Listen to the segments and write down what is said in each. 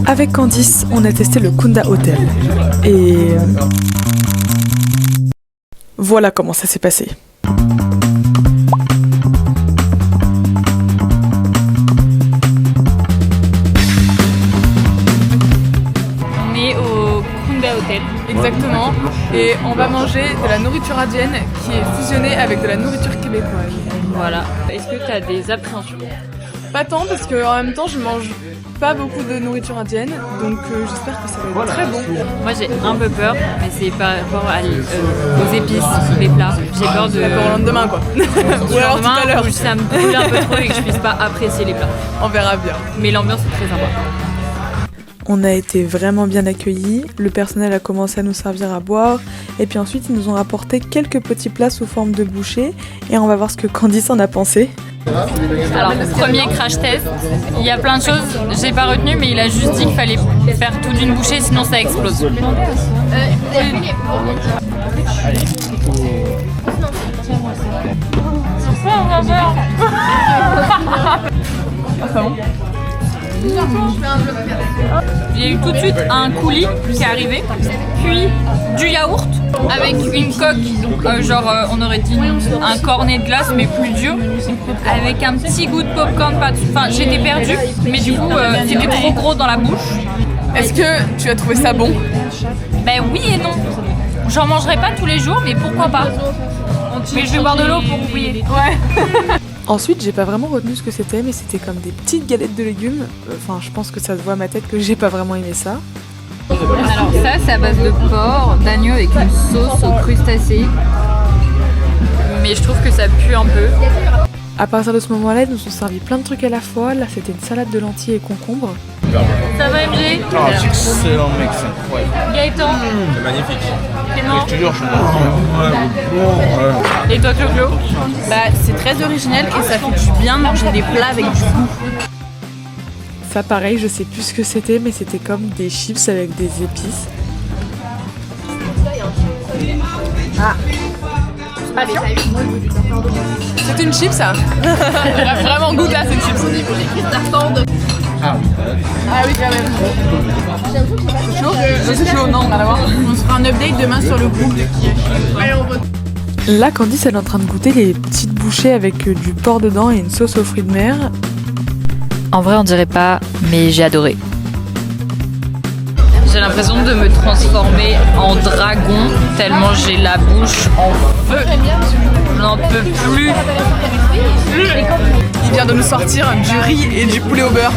Avec Candice, on a testé le Kunda Hotel. Et voilà comment ça s'est passé. On est au Kunda Hotel. Exactement. Et on va manger de la nourriture indienne qui est fusionnée avec de la nourriture québécoise. Voilà. Est-ce que tu as des appréhensions? Pas tant parce qu'en même temps je mange pas beaucoup de nourriture indienne, donc j'espère que ça va être très bon. Moi j'ai un peu peur, mais c'est par rapport aux épices, les plats. J'ai peur de... Pour le lendemain quoi. Ou alors tout à l'heure. où ça me brûle un peu trop et que je puisse pas apprécier les plats. On verra bien. Mais l'ambiance est très sympa. On a été vraiment bien accueillis, le personnel a commencé à nous servir à boire, et puis ensuite ils nous ont rapporté quelques petits plats sous forme de bouchées, et on va voir ce que Candice en a pensé. Alors, premier crash test, il y a plein de choses, j'ai pas retenu, mais il a juste dit qu'il fallait faire tout d'une bouchée, sinon ça explose. Il y a eu tout de suite un coulis qui est arrivé, puis du yaourt avec une coque, on aurait dit un cornet de glace mais plus dur, avec un petit goût de popcorn par-dessus. Enfin, j'étais perdue, mais du coup c'était trop gros dans la bouche. Est-ce que tu as trouvé ça bon? Ben oui et non. J'en mangerai pas tous les jours, mais pourquoi pas? Mais je vais boire de l'eau pour oublier. Ouais. Ensuite, j'ai pas vraiment retenu ce que c'était, mais c'était comme des petites galettes de légumes. Enfin, je pense que ça se voit à ma tête que j'ai pas vraiment aimé ça. Alors ça, c'est à base de porc, d'agneau avec une sauce aux crustacés. Mais je trouve que ça pue un peu. À partir de ce moment-là, ils nous ont servi plein de trucs à la fois. Là, c'était une salade de lentilles et concombres. Ça va MG? Excellent mec, c'est incroyable. Gaëtan? C'est magnifique. Clément? Je te jure, je suis bon. Et toi Clo-Clo? Bah, c'est très original et ça fait du bien de manger des plats avec du goût. Ça, pareil, je sais plus ce que c'était, mais c'était comme des chips avec des épices. C'est une chip ça? Elle a vraiment goût là, c'est une chip. Ah oui. Ah oui, quand même. C'est chaud? C'est chaud, non, on va voir. On se fera un update demain sur le groupe de qui. Là, Candice, elle est en train de goûter les petites bouchées avec du porc dedans et une sauce aux fruits de mer. En vrai, on dirait pas, mais j'ai adoré. J'ai l'impression de me transformer en dragon, tellement j'ai la bouche en feu. Je n'en peux plus. Il vient de nous sortir du riz et du poulet au beurre.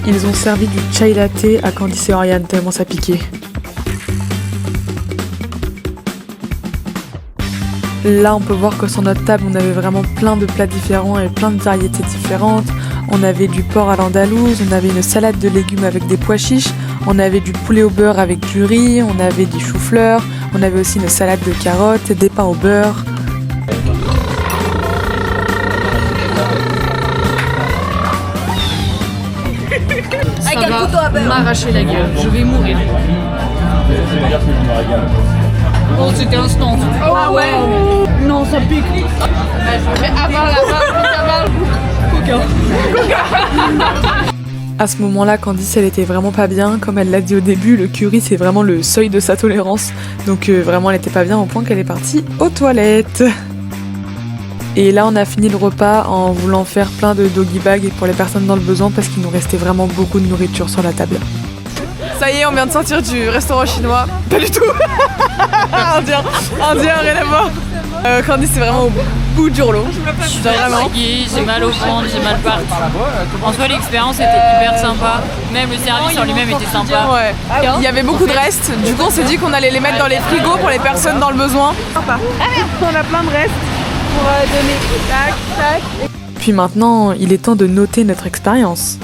Ils ont servi du chai latte à Candice et Oriane, tellement ça piquait. Là, on peut voir que sur notre table, on avait vraiment plein de plats différents et plein de variétés différentes. On avait du porc à l'andalouse, on avait une salade de légumes avec des pois chiches, on avait du poulet au beurre avec du riz, on avait des choux-fleurs, on avait aussi une salade de carottes, des pains au beurre. Ça va m'arracher la gueule, je vais mourir. Oh, c'était instant. Ah ouais? Non, ça pique. Je vais avale. À ce moment-là, Candice, elle était vraiment pas bien. Comme elle l'a dit au début, le curry, c'est vraiment le seuil de sa tolérance. Donc vraiment, elle était pas bien au point qu'elle est partie aux toilettes. Et là, on a fini le repas en voulant faire plein de doggy bags pour les personnes dans le besoin parce qu'il nous restait vraiment beaucoup de nourriture sur la table. Ça y est, on vient de sortir du restaurant chinois. Pas du tout. Indien, rien à voir. Candice, c'est vraiment au bout du rouleau. Je suis fatiguée, j'ai mal au ventre, j'ai mal partout. En soi, l'expérience était hyper sympa. Même le service en lui-même était sympa. Ouais. Il y avait beaucoup de restes. Du coup, on s'est dit qu'on allait les mettre dans les frigos pour les personnes dans le besoin. On a plein de restes pour donner. Tac, tac. Puis maintenant, il est temps de noter notre expérience.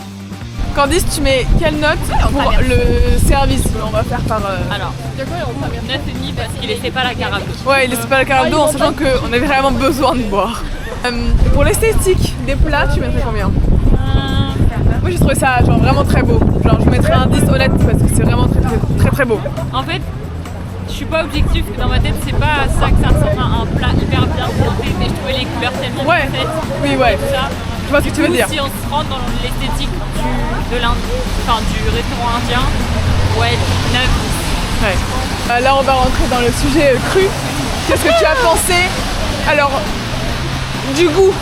Candice, tu mets quelle note pour le service? On va faire par... Alors, 9,5 parce qu'il laissait pas la carafe. Ouais, il laisse pas la carafe d'eau en sachant qu'on avait vraiment besoin de boire. Pour l'esthétique des plats, tu mettrais combien? Moi j'ai trouvé ça genre vraiment très beau. Genre je mettrais un 10 honnête parce que c'est vraiment très beau. En fait, je suis pas objective, dans ma tête c'est pas ça que ça ressemble à un plat hyper bien présenté, mais je trouvais les couleurs tellement Ouais. bien faites. Oui, ouais. Tout ça. Je vois ce que tu veux Du coup, dire. si on se rend dans l'esthétique du restaurant indien, ouais, 9. Ouais. Là, on va rentrer dans le sujet cru. Qu'est-ce que tu as pensé? Alors, du goût.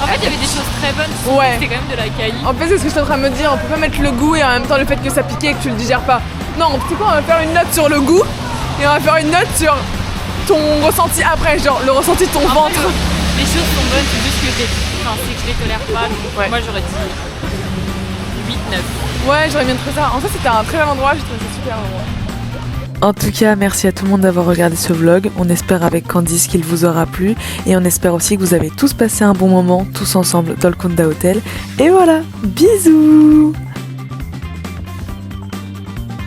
En fait, il y avait des choses très bonnes, Ouais. c'était quand même de la caille. En fait, c'est ce que je suis en train de me dire. On peut pas mettre le goût et en même temps le fait que ça piquait et que tu le digères pas. Non, tu sais quoi? On va faire une note sur le goût et on va faire une note sur ton ressenti après, genre le ressenti de ton Après, ventre. les choses sont bonnes, c'est juste que c'est que je les tolère pas. Donc Ouais. moi, j'aurais dit 8, 9. Ouais, j'aurais bien trouvé ça. En fait, c'était un très bel endroit. J'ai trouvé ça super endroit. En tout cas, merci à tout le monde d'avoir regardé ce vlog. On espère avec Candice qu'il vous aura plu. Et on espère aussi que vous avez tous passé un bon moment, tous ensemble, dans le Kunda Hotel. Et voilà, bisous!